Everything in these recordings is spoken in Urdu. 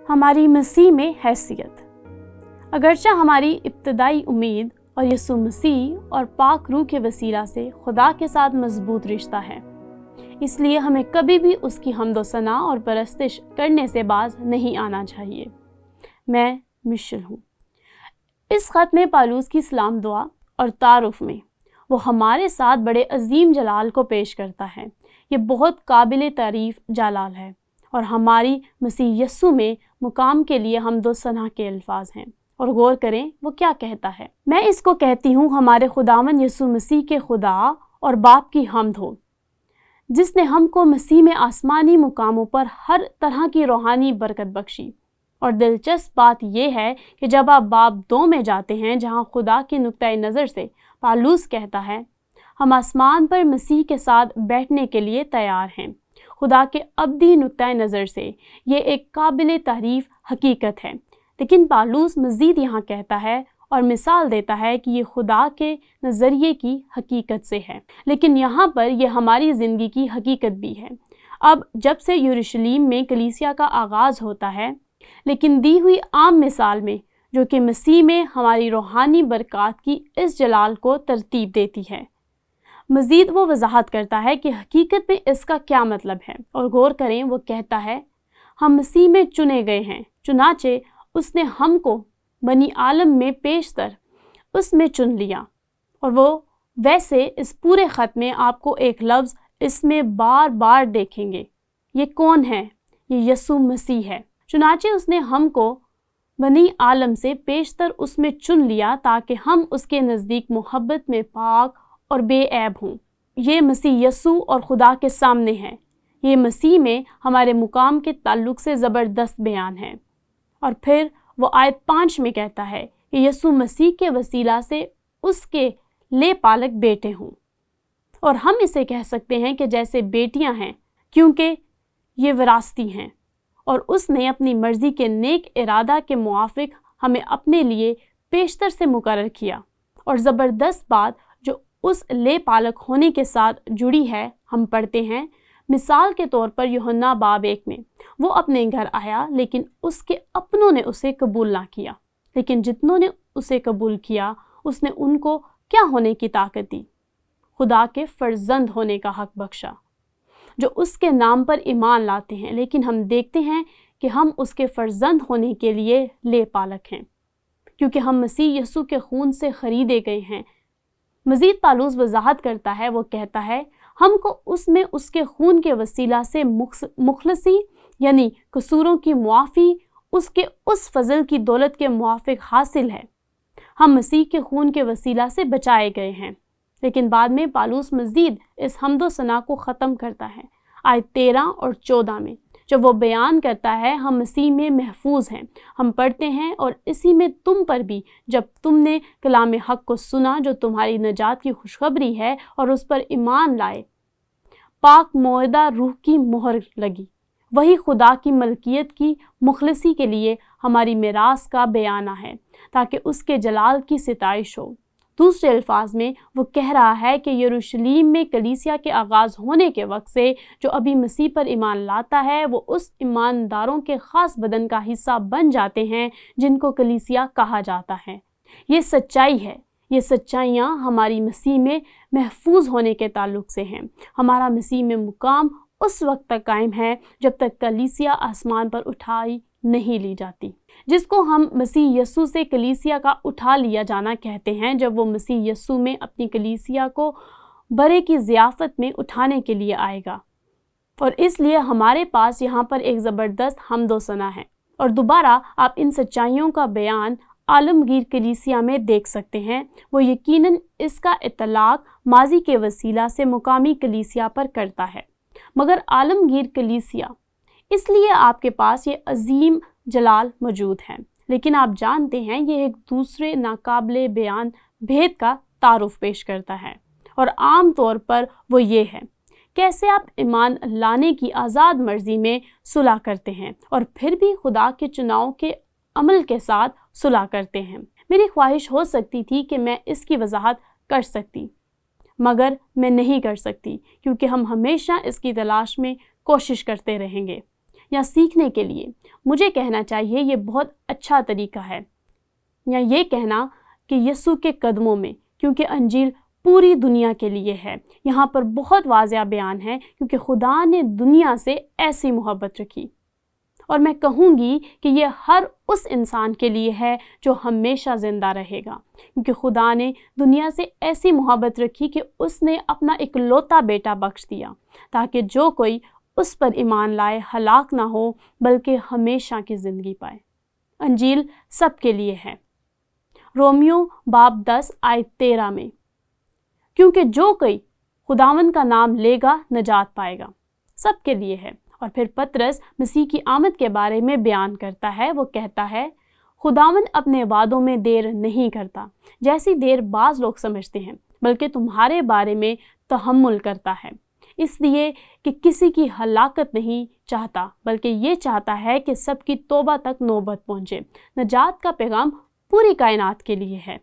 ہماری مسیح میں حیثیت۔ اگرچہ ہماری ابتدائی امید اور یسوع مسیح اور پاک روح کے وسیلہ سے خدا کے ساتھ مضبوط رشتہ ہے، اس لیے ہمیں کبھی بھی اس کی حمد و ثنا اور پرستش کرنے سے باز نہیں آنا چاہیے۔ میں مشل ہوں۔ اس خط میں پالوس کی سلام دعا اور تعارف میں وہ ہمارے ساتھ بڑے عظیم جلال کو پیش کرتا ہے۔ یہ بہت قابل تعریف جلال ہے اور ہماری مسیح یسوع میں مقام کے لیے حمد و ثنا کے الفاظ ہیں۔ اور غور کریں وہ کیا کہتا ہے۔ میں اس کو کہتی ہوں ہمارے خداوند یسوع مسیح کے خدا اور باپ کی حمد ہو، جس نے ہم کو مسیح میں آسمانی مقاموں پر ہر طرح کی روحانی برکت بخشی۔ اور دلچسپ بات یہ ہے کہ جب آپ باب 2 میں جاتے ہیں جہاں خدا کی نقطۂ نظر سے پالوس کہتا ہے ہم آسمان پر مسیح کے ساتھ بیٹھنے کے لیے تیار ہیں، خدا کے ابدی نقطۂ نظر سے یہ ایک قابل تعریف حقیقت ہے۔ لیکن پالوس مزید یہاں کہتا ہے اور مثال دیتا ہے کہ یہ خدا کے نظریے کی حقیقت سے ہے، لیکن یہاں پر یہ ہماری زندگی کی حقیقت بھی ہے۔ اب جب سے یروشلم میں کلیسیا کا آغاز ہوتا ہے، لیکن دی ہوئی عام مثال میں جو کہ مسیح میں ہماری روحانی برکات کی اس جلال کو ترتیب دیتی ہے، مزید وہ وضاحت کرتا ہے کہ حقیقت میں اس کا کیا مطلب ہے۔ اور غور کریں وہ کہتا ہے ہم مسیح میں چنے گئے ہیں، چنانچہ اس نے ہم کو بنی عالم میں پیشتر اس میں چن لیا۔ اور وہ ویسے اس پورے خط میں آپ کو ایک لفظ اس میں بار بار دیکھیں گے۔ یہ کون ہے؟ یہ یسوع مسیح ہے۔ چنانچہ اس نے ہم کو بنی عالم سے پیشتر اس میں چن لیا تاکہ ہم اس کے نزدیک محبت میں پاک اور بے عیب ہوں۔ یہ مسیح یسوع اور خدا کے سامنے ہے۔ یہ مسیح میں ہمارے مقام کے تعلق سے زبردست بیان ہے۔ اور پھر وہ آیت 5 میں کہتا ہے کہ یسوع مسیح کے وسیلہ سے اس کے لے پالک بیٹے ہوں۔ اور ہم اسے کہہ سکتے ہیں کہ جیسے بیٹیاں ہیں، کیونکہ یہ وراثتی ہیں، اور اس نے اپنی مرضی کے نیک ارادہ کے موافق ہمیں اپنے لیے پیشتر سے مقرر کیا۔ اور زبردست بات جو اس لے پالک ہونے کے ساتھ جڑی ہے، ہم پڑھتے ہیں مثال کے طور پر یوحنا باب 1 میں، وہ اپنے گھر آیا لیکن اس کے اپنوں نے اسے قبول نہ کیا، لیکن جتنوں نے اسے قبول کیا اس نے ان کو کیا ہونے کی طاقت دی؟ خدا کے فرزند ہونے کا حق بخشا، جو اس کے نام پر ایمان لاتے ہیں۔ لیکن ہم دیکھتے ہیں کہ ہم اس کے فرزند ہونے کے لیے لے پالک ہیں، کیونکہ ہم مسیح یسوع کے خون سے خریدے گئے ہیں۔ مزید پالوس وضاحت کرتا ہے، وہ کہتا ہے ہم کو اس میں اس کے خون کے وسیلہ سے مخلصی یعنی قصوروں کی معافی اس کے اس فضل کی دولت کے موافق حاصل ہے۔ ہم مسیح کے خون کے وسیلہ سے بچائے گئے ہیں۔ لیکن بعد میں پالوس مزید اس حمد و ثنا کو ختم کرتا ہے آیت 13 اور 14 میں، جب وہ بیان کرتا ہے ہم مسیح میں محفوظ ہیں۔ ہم پڑھتے ہیں اور اسی میں تم پر بھی جب تم نے کلام حق کو سنا جو تمہاری نجات کی خوشخبری ہے اور اس پر ایمان لائے، پاک معدہ روح کی مہر لگی، وہی خدا کی ملکیت کی مخلصی کے لیے ہماری میراث کا بیانہ ہے تاکہ اس کے جلال کی ستائش ہو۔ دوسرے الفاظ میں وہ کہہ رہا ہے کہ یروشلم میں کلیسیا کے آغاز ہونے کے وقت سے جو ابھی مسیح پر ایمان لاتا ہے وہ اس ایمانداروں کے خاص بدن کا حصہ بن جاتے ہیں جن کو کلیسیا کہا جاتا ہے۔ یہ سچائی ہے۔ یہ سچائیاں ہماری مسیح میں محفوظ ہونے کے تعلق سے ہیں۔ ہمارا مسیح میں مقام اس وقت تک قائم ہے جب تک کلیسیا آسمان پر اٹھائی نہیں لی جاتی، جس کو ہم مسیح یسوع سے کلیسیا کا اٹھا لیا جانا کہتے ہیں، جب وہ مسیح یسوع میں اپنی کلیسیا کو برے کی ضیافت میں اٹھانے کے لیے آئے گا۔ اور اس لیے ہمارے پاس یہاں پر ایک زبردست حمد و ثنا ہے۔ اور دوبارہ آپ ان سچائیوں کا بیان عالمگیر کلیسیا میں دیکھ سکتے ہیں۔ وہ یقیناً اس کا اطلاق ماضی کے وسیلہ سے مقامی کلیسیا پر کرتا ہے، مگر عالمگیر کلیسیا، اس لیے آپ کے پاس یہ عظیم جلال موجود ہے۔ لیکن آپ جانتے ہیں یہ ایک دوسرے ناقابل بیان بھید کا تعارف پیش کرتا ہے، اور عام طور پر وہ یہ ہے کیسے آپ ایمان لانے کی آزاد مرضی میں صلح کرتے ہیں اور پھر بھی خدا کے چناؤ کے عمل کے ساتھ صلح کرتے ہیں۔ میری خواہش ہو سکتی تھی کہ میں اس کی وضاحت کر سکتی، مگر میں نہیں کر سکتی، کیونکہ ہم ہمیشہ اس کی تلاش میں کوشش کرتے رہیں گے یا سیکھنے کے لیے مجھے کہنا چاہیے یہ بہت اچھا طریقہ ہے، یا یہ کہنا کہ یسوع کے قدموں میں، کیونکہ انجیل پوری دنیا کے لیے ہے۔ یہاں پر بہت واضح بیان ہے، کیونکہ خدا نے دنیا سے ایسی محبت رکھی۔ اور میں کہوں گی کہ یہ ہر اس انسان کے لیے ہے جو ہمیشہ زندہ رہے گا، کیونکہ خدا نے دنیا سے ایسی محبت رکھی کہ اس نے اپنا اکلوتا بیٹا بخش دیا، تاکہ جو کوئی اس پر ایمان لائے ہلاک نہ ہو بلکہ ہمیشہ کی زندگی پائے۔ انجیل سب کے لیے ہے۔ رومیو باب 10 آیت 13 میں، کیونکہ جو کوئی خداوند کا نام لے گا نجات پائے گا، سب کے لیے ہے۔ اور پھر پطرس مسیح کی آمد کے بارے میں بیان کرتا ہے، وہ کہتا ہے خداوند اپنے وعدوں میں دیر نہیں کرتا جیسی دیر بعض لوگ سمجھتے ہیں، بلکہ تمہارے بارے میں تحمل کرتا ہے، اس لیے کہ کسی کی ہلاکت نہیں چاہتا بلکہ یہ چاہتا ہے کہ سب کی توبہ تک نوبت پہنچے۔ نجات کا پیغام پوری کائنات کے لیے ہے،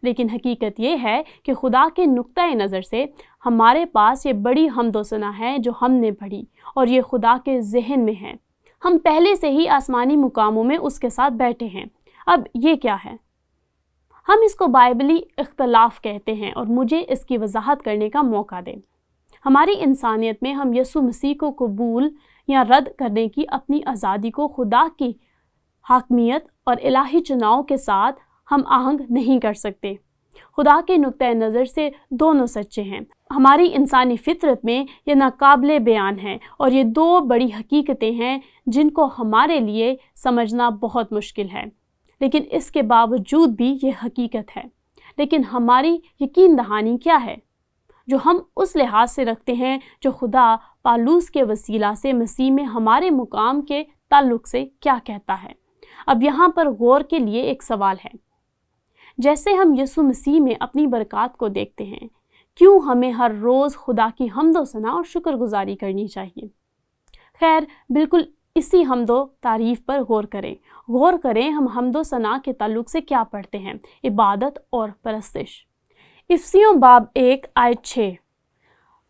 لیکن حقیقت یہ ہے کہ خدا کے نقطۂ نظر سے ہمارے پاس یہ بڑی حمد و ثنا ہے جو ہم نے پڑھی، اور یہ خدا کے ذہن میں ہے۔ ہم پہلے سے ہی آسمانی مقاموں میں اس کے ساتھ بیٹھے ہیں۔ اب یہ کیا ہے؟ ہم اس کو بائبلی اختلاف کہتے ہیں، اور مجھے اس کی وضاحت کرنے کا موقع دیں۔ ہماری انسانیت میں ہم یسوع مسیح کو قبول یا رد کرنے کی اپنی آزادی کو خدا کی حاکمیت اور الہی چناؤ کے ساتھ ہم آہنگ نہیں کر سکتے۔ خدا کے نقطۂ نظر سے دونوں سچے ہیں۔ ہماری انسانی فطرت میں یہ ناقابل بیان ہے، اور یہ دو بڑی حقیقتیں ہیں جن کو ہمارے لیے سمجھنا بہت مشکل ہے، لیکن اس کے باوجود بھی یہ حقیقت ہے۔ لیکن ہماری یقین دہانی کیا ہے، جو ہم اس لحاظ سے رکھتے ہیں جو خدا پالوس کے وسیلہ سے مسیح میں ہمارے مقام کے تعلق سے کیا کہتا ہے؟ اب یہاں پر غور کے لیے ایک سوال ہے۔ جیسے ہم یسوع مسیح میں اپنی برکات کو دیکھتے ہیں، کیوں ہمیں ہر روز خدا کی حمد و ثنا اور شکر گزاری کرنی چاہیے؟ خیر، بالکل اسی حمد و تعریف پر غور کریں ہم حمد و ثنا کے تعلق سے کیا پڑھتے ہیں؟ عبادت اور پرستش۔ افسیوں باب 1 آیت 6،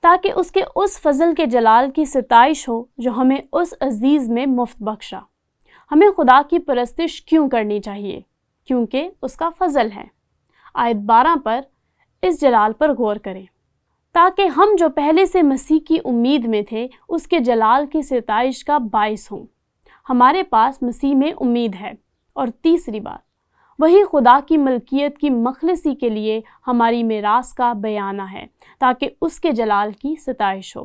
تاکہ اس کے اس فضل کے جلال کی ستائش ہو جو ہمیں اس عزیز میں مفت بخشا۔ ہمیں خدا کی پرستش کیوں کرنی چاہیے؟ کیونکہ اس کا فضل ہے۔ آیت 12 پر اس جلال پر غور کریں، تاکہ ہم جو پہلے سے مسیح کی امید میں تھے اس کے جلال کی ستائش کا باعث ہوں۔ ہمارے پاس مسیح میں امید ہے۔ اور تیسری بات، وہی خدا کی ملکیت کی مخلصی کے لیے ہماری میراث کا بیانہ ہے، تاکہ اس کے جلال کی ستائش ہو۔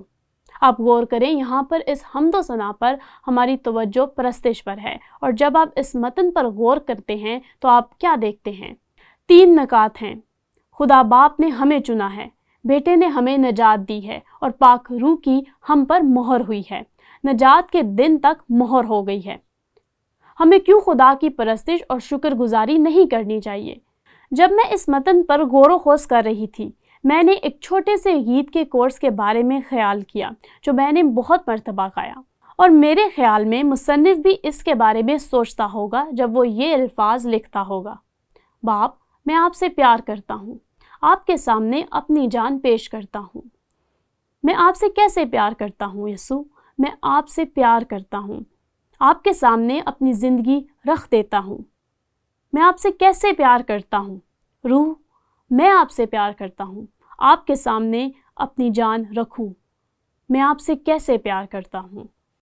آپ غور کریں، یہاں پر اس حمد و ثنا پر ہماری توجہ پرستش پر ہے، اور جب آپ اس متن پر غور کرتے ہیں تو آپ کیا دیکھتے ہیں؟ 3 نکات ہیں۔ خدا باپ نے ہمیں چنا ہے، بیٹے نے ہمیں نجات دی ہے، اور پاک روح کی ہم پر مہر ہوئی ہے، نجات کے دن تک مہر ہو گئی ہے۔ ہمیں کیوں خدا کی پرستش اور شکر گزاری نہیں کرنی چاہیے؟ جب میں اس متن پر غور و خوض کر رہی تھی، میں نے ایک چھوٹے سے گیت کے کورس کے بارے میں خیال کیا جو میں نے بہت مرتبہ گایا، اور میرے خیال میں مصنف بھی اس کے بارے میں سوچتا ہوگا جب وہ یہ الفاظ لکھتا ہوگا: باپ، میں آپ سے پیار کرتا ہوں، آپ کے سامنے اپنی جان پیش کرتا ہوں۔ میں آپ سے کیسے پیار کرتا ہوں یسوع؟ میں آپ سے پیار کرتا ہوں، آپ کے سامنے اپنی زندگی رکھ دیتا ہوں۔ میں آپ سے کیسے پیار کرتا ہوں؟ روح، میں آپ سے پیار کرتا ہوں، آپ کے سامنے اپنی جان رکھوں۔ میں آپ سے کیسے پیار کرتا ہوں؟